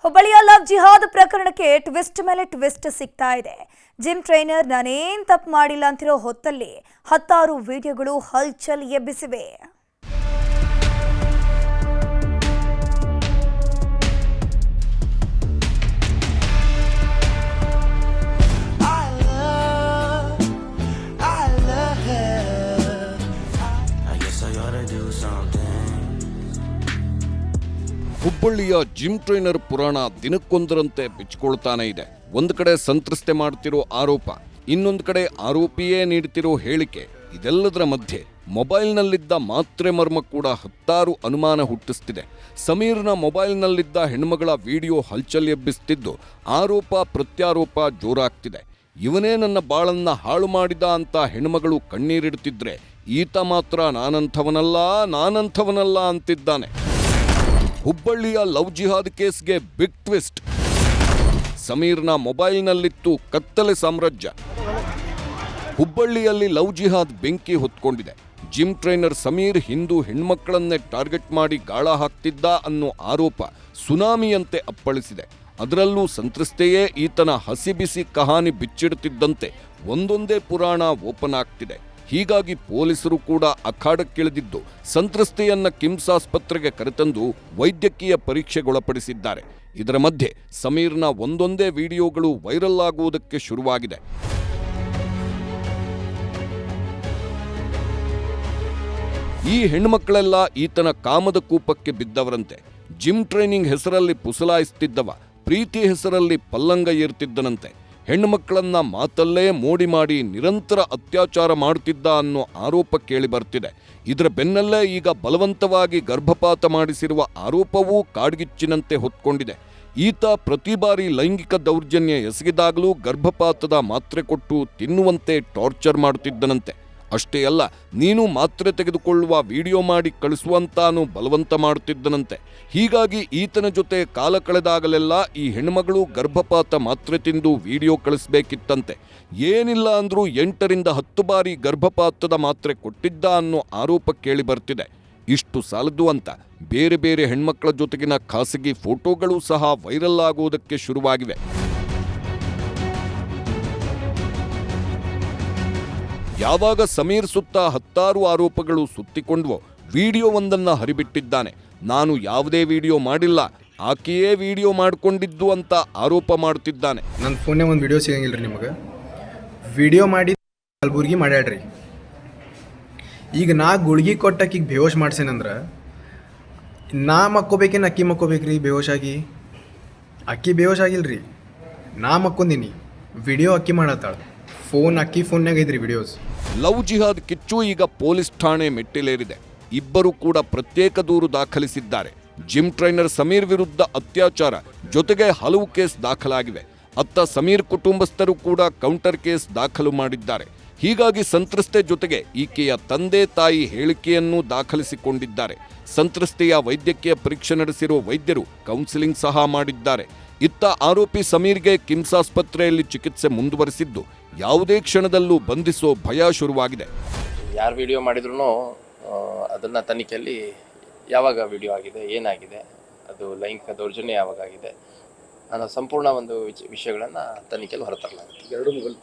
ಹುಬ್ಬಳ್ಳಿಯ ಲವ್ ಜಿಹಾದ್ ಪ್ರಕರಣಕ್ಕೆ ಟ್ವಿಸ್ಟ್ ಮೇಲೆ ಟ್ವಿಸ್ಟ್ ಸಿಗ್ತಾ ಇದೆ. ಜಿಮ್ ಟ್ರೈನರ್ ನಾನೇನ್ ತಪ್ಪು ಮಾಡಿಲ್ಲ ಅಂತಿರೋ ಹೊತ್ತಲ್ಲಿ 10 ವಿಡಿಯೋಗಳು ಹಲ್ಚಲ್ ಎಬ್ಬಿಸಿವೆ. ಹುಬ್ಬಳ್ಳಿಯ ಜಿಮ್ ಟ್ರೈನರ್ ಪುರಾಣ ದಿನಕ್ಕೊಂದರಂತೆ ಬಿಚ್ಚಿಕೊಳ್ತಾನೆ ಇದೆ. ಒಂದು ಕಡೆ ಸಂತ್ರಸ್ತೆ ಮಾಡ್ತಿರೋ ಆರೋಪ, ಇನ್ನೊಂದು ಕಡೆ ಆರೋಪಿಯೇ ನೀಡುತ್ತಿರೋ ಹೇಳಿಕೆ. ಇದೆಲ್ಲದರ ಮಧ್ಯೆ ಮೊಬೈಲ್ನಲ್ಲಿದ್ದ ಮಾತ್ರೆ ಮರ್ಮ ಕೂಡ 10 ಅನುಮಾನ ಹುಟ್ಟಿಸ್ತಿದೆ. ಸಮೀರ್ನ ಮೊಬೈಲ್ನಲ್ಲಿದ್ದ ಹೆಣ್ಮಗಳ ವಿಡಿಯೋ ಹಲ್ಚಲ್ ಎಬ್ಬಿಸ್ತಿದ್ದು ಆರೋಪ ಪ್ರತ್ಯಾರೋಪ ಜೋರಾಗ್ತಿದೆ. ಇವನೇ ನನ್ನ ಬಾಳನ್ನ ಹಾಳು ಮಾಡಿದ ಅಂತ ಹೆಣ್ಮಗಳು ಕಣ್ಣೀರಿಡ್ತಿದ್ರೆ ಈತ ಮಾತ್ರ ನಾನಂಥವನಲ್ಲ ಅಂತಿದ್ದಾನೆ. ಹುಬ್ಬಳ್ಳಿಯ ಲವ್ ಜಿಹಾದ್ ಕೇಸ್ಗೆ ಬಿಗ್ ಟ್ವಿಸ್ಟ್. ಸಮೀರ್ನ ಮೊಬೈಲ್ನಲ್ಲಿತ್ತು ಕತ್ತಲೆ ಸಾಮ್ರಾಜ್ಯ. ಹುಬ್ಬಳ್ಳಿಯಲ್ಲಿ ಲವ್ ಜಿಹಾದ್ ಬೆಂಕಿ ಹೊತ್ಕೊಂಡಿದೆ. ಜಿಮ್ ಟ್ರೈನರ್ ಸಮೀರ್ ಹಿಂದೂ ಹೆಣ್ಮಕ್ಕಳನ್ನೇ ಟಾರ್ಗೆಟ್ ಮಾಡಿ ಗಾಳ ಹಾಕ್ತಿದ್ದ ಅನ್ನೋ ಆರೋಪ ಸುನಾಮಿಯಂತೆ ಅಪ್ಪಳಿಸಿದೆ. ಅದರಲ್ಲೂ ಸಂತ್ರಸ್ತೆಯೇ ಈತನ ಹಸಿಬಿಸಿ ಕಹಾನಿ ಬಿಚ್ಚಿಡುತ್ತಿದ್ದಂತೆ ಒಂದೊಂದೇ ಪುರಾಣ ಓಪನ್ ಆಗ್ತಿದೆ. ಹೀಗಾಗಿ ಪೊಲೀಸರು ಕೂಡ ಅಖಾಡಕ್ಕಿಳಿದಿದ್ದು ಸಂತ್ರಸ್ತೆಯನ್ನ ಕಿಮ್ಸ್ ಆಸ್ಪತ್ರೆಗೆ ಕರೆತಂದು ವೈದ್ಯಕೀಯ ಪರೀಕ್ಷೆಗೊಳಪಡಿಸಿದ್ದಾರೆ. ಇದರ ಮಧ್ಯೆ ಸಮೀರ್ನ ಒಂದೊಂದೇ ವಿಡಿಯೋಗಳು ವೈರಲ್ ಆಗುವುದಕ್ಕೆ ಶುರುವಾಗಿದೆ. ಈ ಹೆಣ್ಮಕ್ಕಳೆಲ್ಲ ಈತನ ಕಾಮದ ಕೂಪಕ್ಕೆ ಬಿದ್ದವರಂತೆ. ಜಿಮ್ ಟ್ರೈನಿಂಗ್ ಹೆಸರಲ್ಲಿ ಪುಸಲಾಯಿಸ್ತಿದ್ದವ ಪ್ರೀತಿ ಹೆಸರಲ್ಲಿ ಪಲ್ಲಂಗ ಏರ್ತಿದ್ದನಂತೆ. ಹೆಣ್ಣುಮಕ್ಕಳನ್ನ ಮಾತಲ್ಲೇ ಮೋಡಿ ಮಾಡಿ ನಿರಂತರ ಅತ್ಯಾಚಾರ ಮಾಡುತ್ತಿದ್ದ ಅನ್ನೋ ಆರೋಪ ಕೇಳಿ ಬರ್ತಿದೆ. ಇದರ ಬೆನ್ನಲ್ಲೇ ಈಗ ಬಲವಂತವಾಗಿ ಗರ್ಭಪಾತ ಮಾಡಿಸಿರುವ ಆರೋಪವೂ ಕಾಡ್ಗಿಚ್ಚಿನಂತೆ ಹೊತ್ಕೊಂಡಿದೆ. ಈತ ಪ್ರತಿ ಬಾರಿ ಲೈಂಗಿಕ ದೌರ್ಜನ್ಯ ಎಸಗಿದಾಗಲೂ ಗರ್ಭಪಾತದ ಮಾತ್ರೆ ಕೊಟ್ಟು ತಿನ್ನುವಂತೆ ಟಾರ್ಚರ್ ಮಾಡುತ್ತಿದ್ದನಂತೆ. ಅಷ್ಟೇ ಅಲ್ಲ, ನೀನು ಮಾತ್ರೆ ತೆಗೆದುಕೊಳ್ಳುವ ವಿಡಿಯೋ ಮಾಡಿ ಕಳಿಸುವಂತಾನು ಬಲವಂತ ಮಾಡುತ್ತಿದ್ದನಂತೆ. ಹೀಗಾಗಿ ಈತನ ಜೊತೆ ಕಾಲ ಕಳೆದಾಗಲೆಲ್ಲ ಈ ಹೆಣ್ಮಗಳು ಗರ್ಭಪಾತ ಮಾತ್ರೆ ತಿಂದು ವಿಡಿಯೋ ಕಳಿಸ್ಬೇಕಿತ್ತಂತೆ. ಏನಿಲ್ಲ ಅಂದ್ರೂ 8 ರಿಂದ 10 ಬಾರಿ ಗರ್ಭಪಾತದ ಮಾತ್ರೆ ಕೊಟ್ಟಿದ್ದ ಅನ್ನೋ ಆರೋಪ ಕೇಳಿ ಬರ್ತಿದೆ. ಇಷ್ಟು ಸಾಲದು ಅಂತ ಬೇರೆ ಬೇರೆ ಹೆಣ್ಮಕ್ಕಳ ಜೊತೆಗಿನ ಖಾಸಗಿ ಫೋಟೋಗಳು ಸಹ ವೈರಲ್ ಆಗುವುದಕ್ಕೆ ಶುರುವಾಗಿವೆ. ಯಾವಾಗ ಸಮೀರ್ ಸುತ್ತ 10 ಆರೋಪಗಳು ಸುತ್ತಿಕೊಂಡ್ವೋ ವಿಡಿಯೋವೊಂದನ್ನು ಹರಿಬಿಟ್ಟಿದ್ದಾನೆ. ನಾನು ಯಾವುದೇ ವಿಡಿಯೋ ಮಾಡಿಲ್ಲ, ಆಕೆಯೇ ವಿಡಿಯೋ ಮಾಡಿಕೊಂಡಿದ್ದು ಅಂತ ಆರೋಪ ಮಾಡುತ್ತಿದ್ದಾನೆ. ನನ್ನ ಫೋನ್ನೇ ಒಂದು ವಿಡಿಯೋ ಸಿಗಂಗಿಲ್ಲ ರೀ ನಿಮಗೆ. ವಿಡಿಯೋ ಮಾಡಿ ಕಲಬುರ್ಗಿ ಮಾಡ್ಯಾಡ್ರಿ. ಈಗ ನಾ ಗುಳ್ಗಿ ಕೊಟ್ಟಕ್ಕಿಗೆ ಬೇಹೋಶ್ ಮಾಡ್ಸೇನಂದ್ರೆ ನಾ ಮಕ್ಕೋಬೇಕೇನು ಅಕ್ಕಿ ಮಕ್ಕೋಬೇಕ್ರಿ? ಬೇಹೋಶಾಗಿ ಅಕ್ಕಿ ಬೇಹೋಶ್ ಆಗಿಲ್ರಿ, ನಾ ಮಕ್ಕೊಂದಿನಿ. ವಿಡಿಯೋ ಅಕ್ಕಿ ಮಾಡತ್ತಾಳ, ಅಕ್ಕಿ ಫೋನ್ಯಾಗ ಐತ್ರಿ ವಿಡಿಯೋಸ್. ಲವ್ ಜಿಹಾದ್ ಕಿಚ್ಚು ಈಗ ಪೊಲೀಸ್ ಠಾಣೆ ಮೆಟ್ಟಿಲೇರಿದೆ. ಇಬ್ಬರು ಕೂಡ ಪ್ರತ್ಯೇಕ ದೂರು ದಾಖಲಿಸಿದ್ದಾರೆ. ಜಿಮ್ ಟ್ರೈನರ್ ಸಮೀರ್ ವಿರುದ್ಧ ಅತ್ಯಾಚಾರ ಜೊತೆಗೆ ಹಲವು ಕೇಸ್ ದಾಖಲಾಗಿವೆ. ಅತ್ತ ಸಮೀರ್ ಕುಟುಂಬಸ್ಥರು ಕೂಡ ಕೌಂಟರ್ ಕೇಸ್ ದಾಖಲು ಮಾಡಿದ್ದಾರೆ. ಹೀಗಾಗಿ ಸಂತ್ರಸ್ತೆ ಜೊತೆಗೆ ಈಕೆಯ ತಂದೆ ತಾಯಿ ಹೇಳಿಕೆಯನ್ನು ದಾಖಲಿಸಿಕೊಂಡಿದ್ದಾರೆ. ಸಂತ್ರಸ್ತೆಯ ವೈದ್ಯಕೀಯ ಪರೀಕ್ಷೆ ನಡೆಸಿರುವ ವೈದ್ಯರು ಕೌನ್ಸಿಲಿಂಗ್ ಸಹ ಮಾಡಿದ್ದಾರೆ. ಇತ್ತ ಆರೋಪಿ ಸಮೀರ್ಗೆ ಕಿಮ್ಸ್ ಆಸ್ಪತ್ರೆಯಲ್ಲಿ ಚಿಕಿತ್ಸೆ ಮುಂದುವರೆಸಿದ್ದು ಯಾವುದೇ ಕ್ಷಣದಲ್ಲೂ ಬಂಧಿಸೋ ಭಯ ಶುರುವಾಗಿದೆ. ಯಾರು ವಿಡಿಯೋ ಮಾಡಿದ್ರು ಅದನ್ನು ತನಿಖೆಯಲ್ಲಿ ಯಾವಾಗ ವಿಡಿಯೋ ಆಗಿದೆ, ಏನಾಗಿದೆ, ಅದು ಲೈಂಗಿಕ ದೌರ್ಜನ್ಯ ಯಾವಾಗ ಆಗಿದೆ ಅನ್ನೋ ಸಂಪೂರ್ಣ ಒಂದು ವಿಷಯಗಳನ್ನು ತನಿಖೆಯಲ್ಲಿ ಹೊರತರಲಾಗುತ್ತೆ. 2 ಮೊಬೈಲ್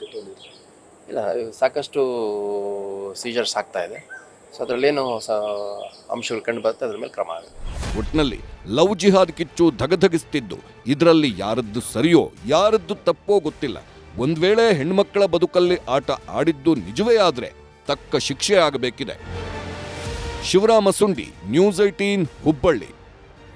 ಇಲ್ಲ, ಸಾಕಷ್ಟು ಸೀಜರ್ಸ್ ಆಗ್ತಾ ಇದೆ. ಸೊ ಅದರಲ್ಲೇನು ಅಂಶಗಳು ಕಂಡು ಬರುತ್ತೆ, ಅದ್ರ ಮೇಲೆ ಕ್ರಮ ಆಗುತ್ತೆ. ಒಟ್ನಲ್ಲಿ ಲವ್ ಜಿಹಾದ್ ಕಿಚ್ಚು ಧಗಧಗಿಸ್ತಿದ್ದು ಇದರಲ್ಲಿ ಯಾರದ್ದು ಸರಿಯೋ ಯಾರದ್ದು ತಪ್ಪೋ ಗೊತ್ತಿಲ್ಲ. ಒಂದ್ ವೇಳೆ ಹೆಣ್ಮಕ್ಕಳ ಬದುಕಲ್ಲಿ ಆಟ ಆಡಿದ್ದು ನಿಜವೇ ಆದ್ರೆ ತಕ್ಕ ಶಿಕ್ಷೆ ಆಗಬೇಕಿದೆ. ಶಿವರಾಮ ಸುಂಡಿ, ನ್ಯೂಸ್ 18, ಹುಬ್ಬಳ್ಳಿ.